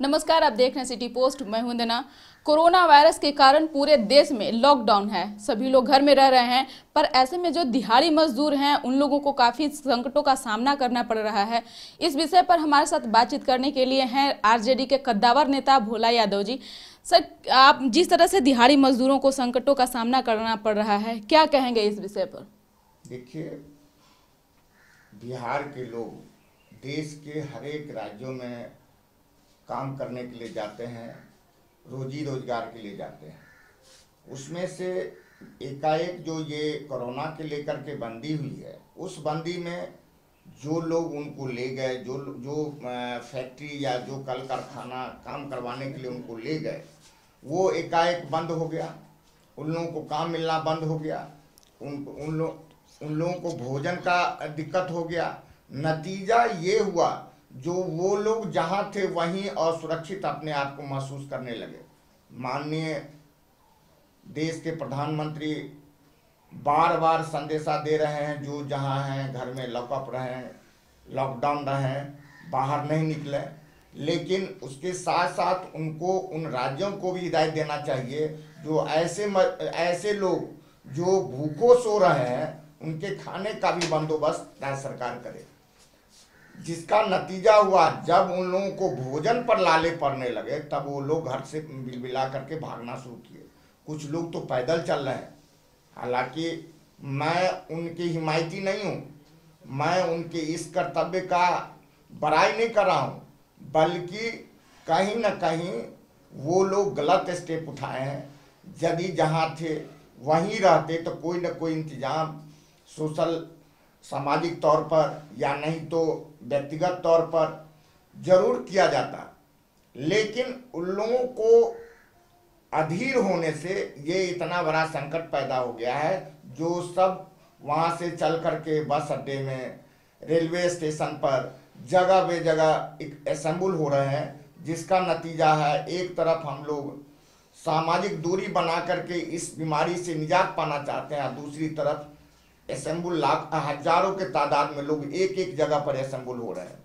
नमस्कार, आप देख रहे हैं सिटी पोस्ट। मैं हूं वंदना। कोरोना वायरस के कारण पूरे देश में लॉकडाउन है, सभी लोग घर में रह रहे हैं। पर ऐसे में जो दिहाड़ी मजदूर हैं उन लोगों को काफ़ी संकटों का सामना करना पड़ रहा है। इस विषय पर हमारे साथ बातचीत करने के लिए हैं आरजेडी के कद्दावर नेता भोला यादव जी। सर, आप जिस तरह से दिहाड़ी मजदूरों को संकटों का सामना करना पड़ रहा है, क्या कहेंगे इस विषय पर? देखिए, बिहार के लोग देश के हर एक राज्यों में काम करने के लिए जाते हैं, रोजी रोजगार के लिए जाते हैं। उसमें से एकाएक जो ये कोरोना के लेकर के बंदी हुई है, उस बंदी में जो लोग उनको ले गए, जो जो फैक्ट्री या जो कल कारखाना काम करवाने के लिए उनको ले गए, वो एकाएक बंद हो गया। उन लोगों को काम मिलना बंद हो गया। उन लोगों को भोजन का दिक्कत हो गया। नतीजा ये हुआ, जो वो लोग जहाँ थे वहीं असुरक्षित अपने आप को महसूस करने लगे। माननीय देश के प्रधानमंत्री बार बार संदेशा दे रहे हैं, जो जहाँ हैं घर में लॉकअप रहें, लॉकडाउन रहें, बाहर नहीं निकलें। लेकिन उसके साथ साथ उनको उन राज्यों को भी हिदायत देना चाहिए, जो ऐसे लोग जो भूखों सो रहे हैं, उनके खाने का भी बंदोबस्त राज्य सरकार करे। जिसका नतीजा हुआ, जब उन लोगों को भोजन पर लाले पड़ने लगे, तब वो लोग घर से बिलबिला करके भागना शुरू किए। कुछ लोग तो पैदल चल रहे हैं। हालांकि मैं उनकी हिमायती नहीं हूँ, मैं उनके इस कर्तव्य का बड़ाई नहीं कर रहा हूँ, बल्कि कहीं न कहीं वो लोग गलत स्टेप उठाए हैं। यदि जहाँ थे वहीं रहते तो कोई न कोई इंतजाम सोशल सामाजिक तौर पर या नहीं तो व्यक्तिगत तौर पर जरूर किया जाता। लेकिन उन लोगों को अधीर होने से ये इतना बड़ा संकट पैदा हो गया है, जो सब वहाँ से चल करके बस अड्डे में, रेलवे स्टेशन पर जगह बे जगह असेंबल हो रहे हैं। जिसका नतीजा है, एक तरफ हम लोग सामाजिक दूरी बना करके इस बीमारी से निजात पाना चाहते हैं, दूसरी तरफ असेंबल हजारों के तादाद में लोग एक एक जगह पर असेंबल हो रहे हैं।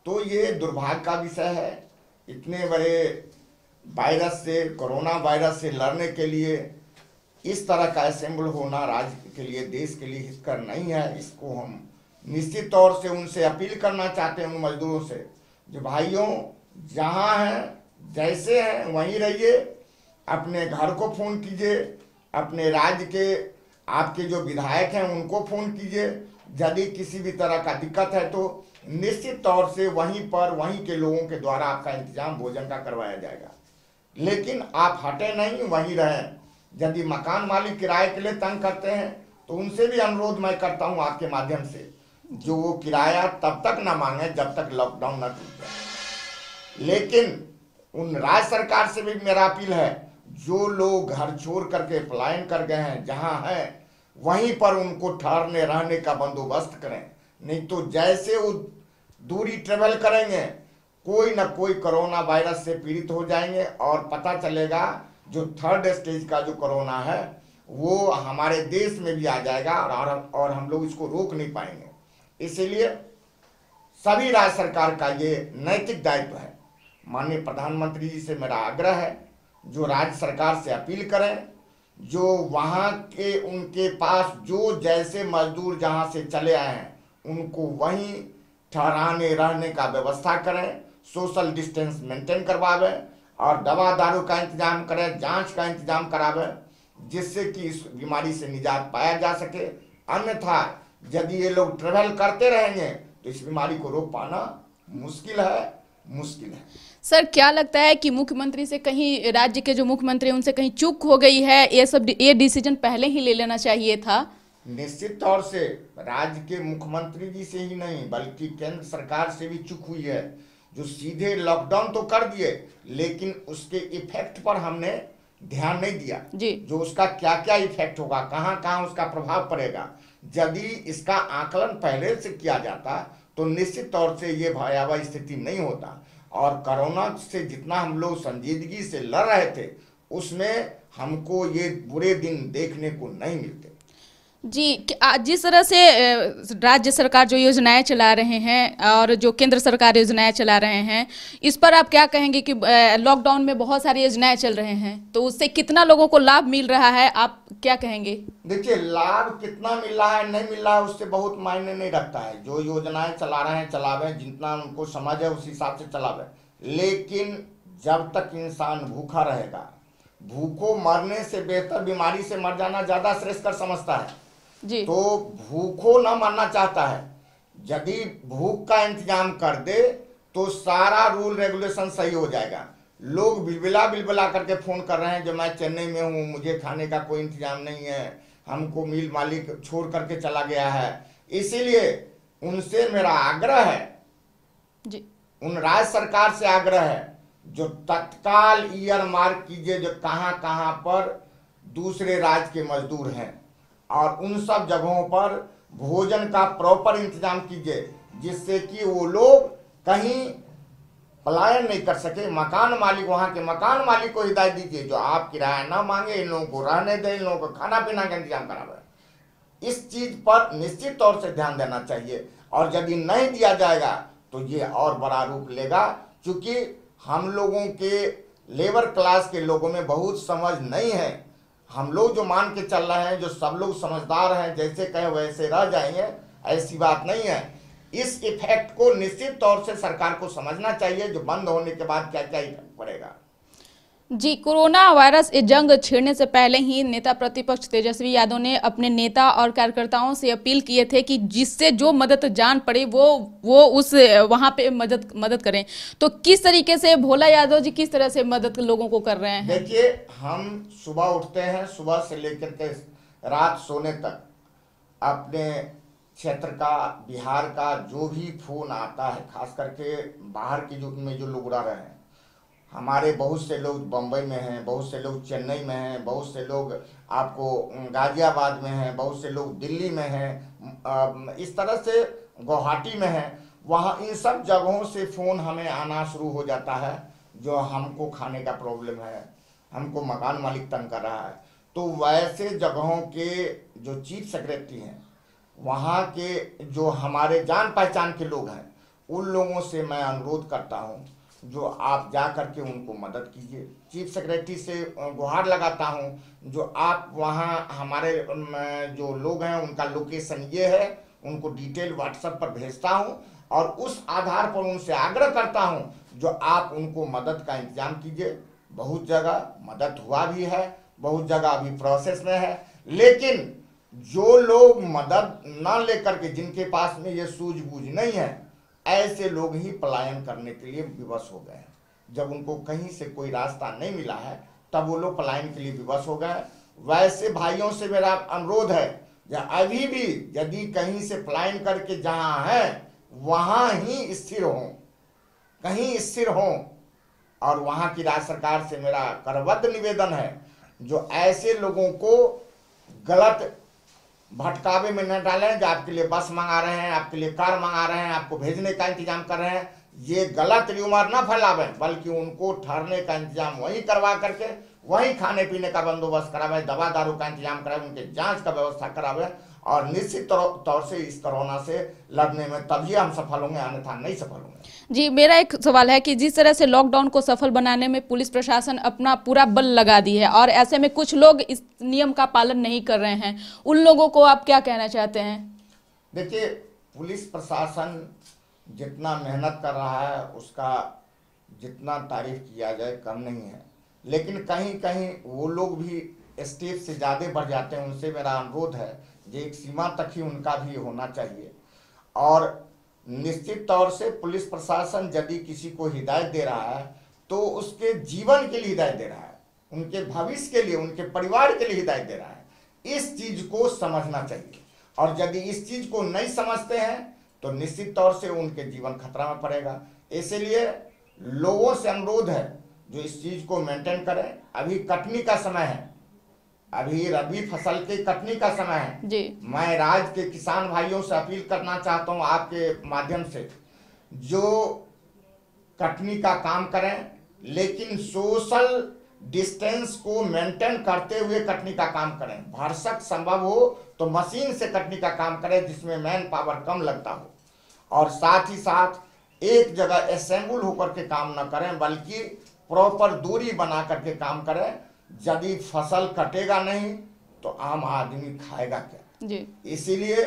तो ये दुर्भाग्य का विषय है। इतने बड़े वायरस से, कोरोना वायरस से लड़ने के लिए इस तरह का असेंबल होना राज्य के लिए, देश के लिए हितकर नहीं है। इसको हम निश्चित तौर से उनसे अपील करना चाहते हैं, उन मजदूरों से, जो भाइयों जहाँ हैं जैसे हैं वहीं रहिए, अपने घर को फ़ोन कीजिए, अपने राज्य के आपके जो विधायक हैं उनको फ़ोन कीजिए। यदि किसी भी तरह का दिक्कत है तो निश्चित तौर से वहीं पर वहीं के लोगों के द्वारा आपका इंतजाम भोजन का करवाया जाएगा। लेकिन आप हटे नहीं, वहीं रहें। यदि मकान मालिक किराए के लिए तंग करते हैं तो उनसे भी अनुरोध मैं करता हूं आपके माध्यम से, जो वो किराया तब तक ना मांगे जब तक लॉकडाउन न टूट जाए। लेकिन उन राज्य सरकार से भी मेरा अपील है, जो लोग घर छोड़ करके पलायन कर गए हैं, जहां हैं वहीं पर उनको ठहरने रहने का बंदोबस्त करें। नहीं तो जैसे वो दूरी ट्रेवल करेंगे, कोई ना कोई कोरोना वायरस से पीड़ित हो जाएंगे और पता चलेगा जो थर्ड स्टेज का जो कोरोना है वो हमारे देश में भी आ जाएगा और हम लोग इसको रोक नहीं पाएंगे। इसीलिए सभी राज्य सरकार का ये नैतिक दायित्व है। माननीय प्रधानमंत्री जी से मेरा आग्रह है, जो राज्य सरकार से अपील करें, जो वहाँ के उनके पास जो जैसे मजदूर जहाँ से चले आए हैं उनको वहीं ठहराने रहने का व्यवस्था करें, सोशल डिस्टेंस मेंटेन करवावें और दवा दारू का इंतजाम करें, जांच का इंतजाम करावें, जिससे कि इस बीमारी से निजात पाया जा सके। अन्यथा यदि ये लोग ट्रेवल करते रहेंगे तो इस बीमारी को रोक पाना मुश्किल है। सर, क्या लगता है कि मुख्यमंत्री से कहीं, राज्य के जो मुख्यमंत्री उनसे कहीं चूक हो गई है? ये डिसीजन पहले ही ले लेना चाहिए था। निश्चित तौर से राज्य के मुख्यमंत्री जी से ही नहीं, बल्कि केंद्र सरकार से भी चूक हुई है, जो सीधे लॉकडाउन तो कर दिए लेकिन उसके इफेक्ट पर हमने ध्यान नहीं दिया जी। जो उसका क्या क्या इफेक्ट होगा, कहाँ कहाँ उसका प्रभाव पड़ेगा। यदि इसका आकलन पहले से किया जाता तो निश्चित तौर से ये भयावह स्थिति नहीं होता और कोरोना से जितना हम लोग संजीदगी से लड़ रहे थे, उसमें हमको ये बुरे दिन देखने को नहीं मिलते। जी, जिस तरह से राज्य सरकार जो योजनाएं चला रहे हैं और जो केंद्र सरकार योजनाएं चला रहे हैं, इस पर आप क्या कहेंगे कि लॉकडाउन में बहुत सारी योजनाएं चल रहे हैं, तो उससे कितना लोगों को लाभ मिल रहा है, आप क्या कहेंगे? देखिए, लाभ कितना मिल रहा है नहीं मिल रहा है उससे बहुत मायने नहीं रखता है। जो योजनाएं चला रहे हैं चलावे, जितना उनको समझ है उस हिसाब से चलावे, लेकिन जब तक इंसान भूखा रहेगा, भूखों मरने से बेहतर बीमारी से मर जाना ज्यादा श्रेष्ठ समझता है जी। तो भूखों ना मरना चाहता है। यदि भूख का इंतजाम कर दे तो सारा रूल रेगुलेशन सही हो जाएगा। लोग बिलबिला बिलबिला करके फोन कर रहे हैं जो मैं चेन्नई में हूँ, मुझे खाने का कोई इंतजाम नहीं है, हमको मिल मालिक छोड़ करके चला गया है। इसीलिए उनसे मेरा आग्रह है जी, उन राज्य सरकार से आग्रह है, जो तत्काल ईयर मार्क कीजिए जो कहां कहां पर दूसरे राज्य के मजदूर हैं और उन सब जगहों पर भोजन का प्रॉपर इंतजाम कीजिए, जिससे कि वो लोग कहीं पलायन नहीं कर सके। मकान मालिक, वहां के मकान मालिक को हिदायत दीजिए जो आप किराया ना मांगे, इन लोगों को रहने दें, इन लोगों को खाना पीना का इंतजाम करावे। इस चीज पर निश्चित तौर से ध्यान देना चाहिए, और यदि नहीं दिया जाएगा तो ये और बड़ा रूप लेगा, क्योंकि हम लोगों के लेबर क्लास के लोगों में बहुत समझ नहीं है। हम लोग जो मान के चल रहे हैं, जो सब लोग समझदार हैं, जैसे कहे वैसे रह जाएंगे, ऐसी बात नहीं है। इस इफेक्ट को निश्चित तौर से सरकार को समझना चाहिए, जो बंद होने के बाद क्या क्या इफेक्ट पड़ेगा। जी, कोरोना वायरस ये जंग छेड़ने से पहले ही नेता प्रतिपक्ष तेजस्वी यादव ने अपने नेता और कार्यकर्ताओं से अपील किए थे कि जिससे जो मदद जान पड़े वो उस वहां पे मदद करें। तो किस तरीके से भोला यादव जी किस तरह से मदद लोगों को कर रहे हैं? देखिए, हम सुबह उठते हैं, सुबह से लेकर के रात सोने तक अपने क्षेत्र का, बिहार का जो भी फोन आता है, खास करके बाहर के जो लोग उड़ा रहे हैं, हमारे बहुत से लोग बम्बई में हैं, बहुत से लोग चेन्नई में हैं, बहुत से लोग आपको गाजियाबाद में हैं, बहुत से लोग दिल्ली में हैं, इस तरह से गुवाहाटी में हैं। वहाँ इन सब जगहों से फ़ोन हमें आना शुरू हो जाता है, जो हमको खाने का प्रॉब्लम है, हमको मकान मालिक तंग कर रहा है। तो वैसे जगहों के जो चीफ सेक्रेटरी हैं, वहाँ के जो हमारे जान पहचान के लोग हैं, उन लोगों से मैं अनुरोध करता हूँ जो आप जा करके उनको मदद कीजिए। चीफ सेक्रेटरी से गुहार लगाता हूँ जो आप वहाँ हमारे जो लोग हैं उनका लोकेशन ये है, उनको डिटेल व्हाट्सएप पर भेजता हूँ और उस आधार पर उनसे आग्रह करता हूँ जो आप उनको मदद का इंतजाम कीजिए। बहुत जगह मदद हुआ भी है, बहुत जगह अभी प्रोसेस में है, लेकिन जो लोग मदद न लेकर के, जिनके पास में ये सूझबूझ नहीं है, ऐसे लोग ही पलायन करने के लिए विवश हो गए हैं। जब उनको कहीं से कोई रास्ता नहीं मिला है तब वो लोग पलायन के लिए विवश हो गए। वैसे भाइयों से मेरा अनुरोध है, अभी भी यदि कहीं से पलायन करके जहां है वहां ही स्थिर हों, कहीं स्थिर हों। और वहां की राज्य सरकार से मेरा करबद्ध निवेदन है, जो ऐसे लोगों को गलत भटकावे में न डालें, जो आपके लिए बस मंगा रहे हैं, आपके लिए कार मंगा रहे हैं, आपको भेजने का इंतजाम कर रहे हैं, ये गलत र्यूमर न फैलावें, बल्कि उनको ठहरने का इंतजाम वहीं करवा करके वहीं खाने पीने का बंदोबस्त करावें, दवा दारू का इंतजाम करावें, उनके जांच का व्यवस्था करावें। और निश्चित तौर से इस कोरोना से लड़ने में तभी हम सफल होंगे, अन्यथा नहीं सफल होंगे। जी, मेरा एक सवाल है कि जिस तरह से लॉकडाउन को सफल बनाने में पुलिस प्रशासन अपना पूरा बल लगा दी है और ऐसे में कुछ लोग इस नियम का पालन नहीं कर रहे हैं, उन लोगों को आप क्या कहना चाहते हैं? देखिए, पुलिस प्रशासन जितना मेहनत कर रहा है उसका जितना तारीफ किया जाए कम नहीं है, लेकिन कहीं कहीं वो लोग भी स्टेप से ज़्यादा बढ़ जाते हैं। उनसे मेरा अनुरोध है जो एक सीमा तक ही उनका भी होना चाहिए। और निश्चित तौर से पुलिस प्रशासन यदि किसी को हिदायत दे रहा है तो उसके जीवन के लिए हिदायत दे रहा है, उनके भविष्य के लिए, उनके परिवार के लिए हिदायत दे रहा है। इस चीज को समझना चाहिए, और यदि इस चीज को नहीं समझते हैं तो निश्चित तौर से उनके जीवन खतरा में पड़ेगा। इसलिए लोगों से अनुरोध है जो इस चीज को मेंटेन करें। अभी कटनी का समय है, अभी रबी फसल के कटनी का समय है जी। मैं राज्य के किसान भाइयों से अपील करना चाहता हूं आपके माध्यम से, जो कटनी का काम करें लेकिन सोशल डिस्टेंस को मेंटेन करते हुए कटनी का काम करें। भरसक संभव हो तो मशीन से कटनी का काम करें जिसमें मैन पावर कम लगता हो, और साथ ही साथ एक जगह असेंबल होकर के काम न करें बल्कि प्रॉपर दूरी बना करके काम करें। यदि फसल कटेगा नहीं तो आम आदमी खाएगा क्या जी। इसीलिए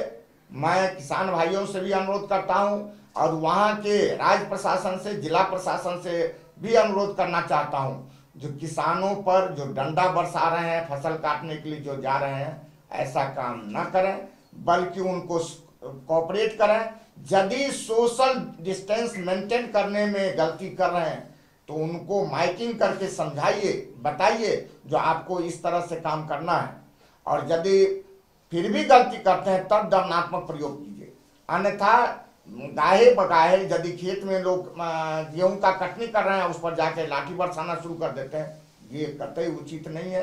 मैं किसान भाइयों से भी अनुरोध करता हूं और वहां के राज्य प्रशासन से, जिला प्रशासन से भी अनुरोध करना चाहता हूं, जो किसानों पर जो डंडा बरसा रहे हैं फसल काटने के लिए जो जा रहे हैं, ऐसा काम न करें बल्कि उनको कोऑपरेट करें। यदि सोशल डिस्टेंस मेंटेन करने में गलती कर रहे हैं तो उनको माइकिंग करके समझाइए, बताइए जो आपको इस तरह से काम करना है, और यदि फिर भी गलती करते हैं तब दंडात्मक प्रयोग कीजिए। अन्यथा गाहे बगाहे यदि खेत में लोग गेहूं का कटनी कर रहे हैं उस पर जाके लाठी बरसाना शुरू कर देते हैं, ये कतई उचित नहीं है।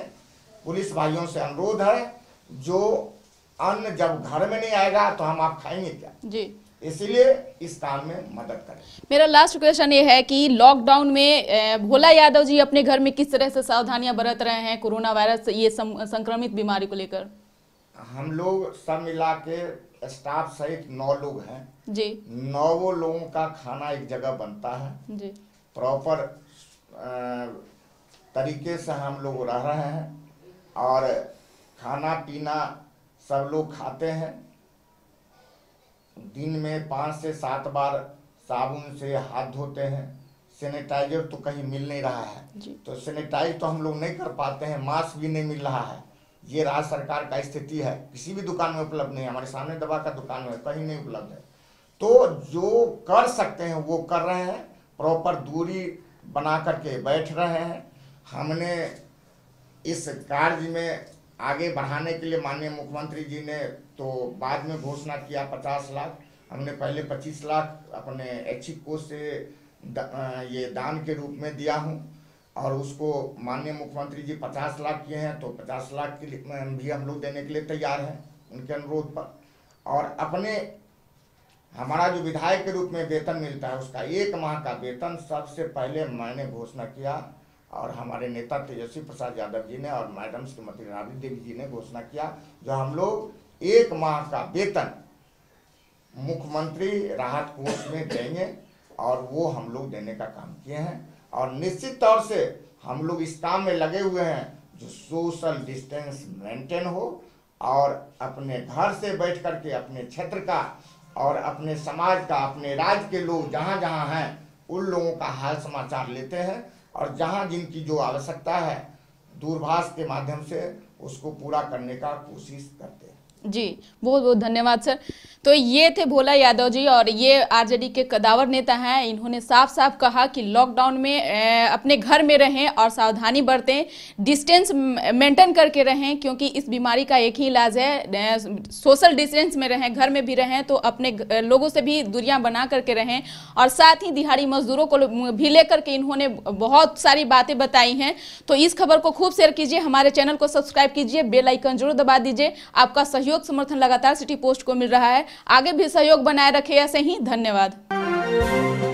पुलिस भाइयों से अनुरोध है, जो अन्न जब घर में नहीं आएगा तो हम आप खाएंगे क्या जी, इसलिए इस काम में मदद करें। मेरा लास्ट क्वेश्चन ये है कि लॉकडाउन में भोला यादव जी अपने घर में किस तरह से सावधानियां बरत रहे हैं कोरोना वायरस ये संक्रमित बीमारी को लेकर? हम लोग सब मिला के स्टाफ सहित 9 लोग हैं जी। 9 लोगों का खाना एक जगह बनता है जी। प्रॉपर तरीके से हम लोग रह रहे हैं और खाना पीना सब लोग खाते हैं। दिन में 5 से 7 बार साबुन से हाथ धोते हैं। सैनिटाइजर तो कहीं मिल नहीं रहा है जी। तो सैनिटाइज तो हम लोग नहीं कर पाते हैं, मास्क भी नहीं मिल रहा है। ये राज्य सरकार का स्थिति है, किसी भी दुकान में उपलब्ध नहीं है। हमारे सामने दवा का दुकान है, कहीं नहीं उपलब्ध है। तो जो कर सकते हैं वो कर रहे हैं, प्रॉपर दूरी बना करके बैठ रहे हैं। हमने इस कार्य में आगे बढ़ाने के लिए माननीय मुख्यमंत्री जी ने तो बाद में घोषणा किया 50 लाख, हमने पहले 25 लाख अपने ऐच्छिक कोष से ये दान के रूप में दिया हूँ, और उसको माननीय मुख्यमंत्री जी 50 लाख किए हैं तो 50 लाख के लिए भी हम लोग देने के लिए तैयार हैं उनके अनुरोध पर। और अपने हमारा जो विधायक के रूप में वेतन मिलता है उसका 1 माह का वेतन सबसे पहले मैंने घोषणा किया, और हमारे नेता तेजस्वी प्रसाद यादव जी ने और मैडम श्रीमती राबड़ी देवी जी ने घोषणा किया, जो हम लोग 1 माह का वेतन मुख्यमंत्री राहत कोष में देंगे, और वो हम लोग देने का काम किए हैं। और निश्चित तौर से हम लोग इस काम में लगे हुए हैं जो सोशल डिस्टेंस मेंटेन हो, और अपने घर से बैठ करके अपने क्षेत्र का और अपने समाज का, अपने राज्य के लोग जहाँ जहाँ हैं उन लोगों का हाल समाचार लेते हैं, और जहाँ जिनकी जो आवश्यकता है दूरभाष के माध्यम से उसको पूरा करने का कोशिश करते हैं। जी, बहुत बहुत धन्यवाद सर। तो ये थे भोला यादव जी, और ये आरजेडी के कदावर नेता हैं। इन्होंने साफ साफ कहा कि लॉकडाउन में अपने घर में रहें और सावधानी बरतें, डिस्टेंस मेंटेन करके रहें, क्योंकि इस बीमारी का एक ही इलाज है, सोशल डिस्टेंस में रहें, घर में भी रहें तो अपने लोगों से भी दूरियां बना करके रहें। और साथ ही दिहाड़ी मजदूरों को भी लेकर के इन्होंने बहुत सारी बातें बताई हैं। तो इस खबर को खूब शेयर कीजिए, हमारे चैनल को सब्सक्राइब कीजिए, बेल आइकन जरूर दबा दीजिए। आपका सहयोग समर्थन लगातार सिटी पोस्ट को मिल रहा है, आगे भी सहयोग बनाए रखें ऐसे ही। धन्यवाद।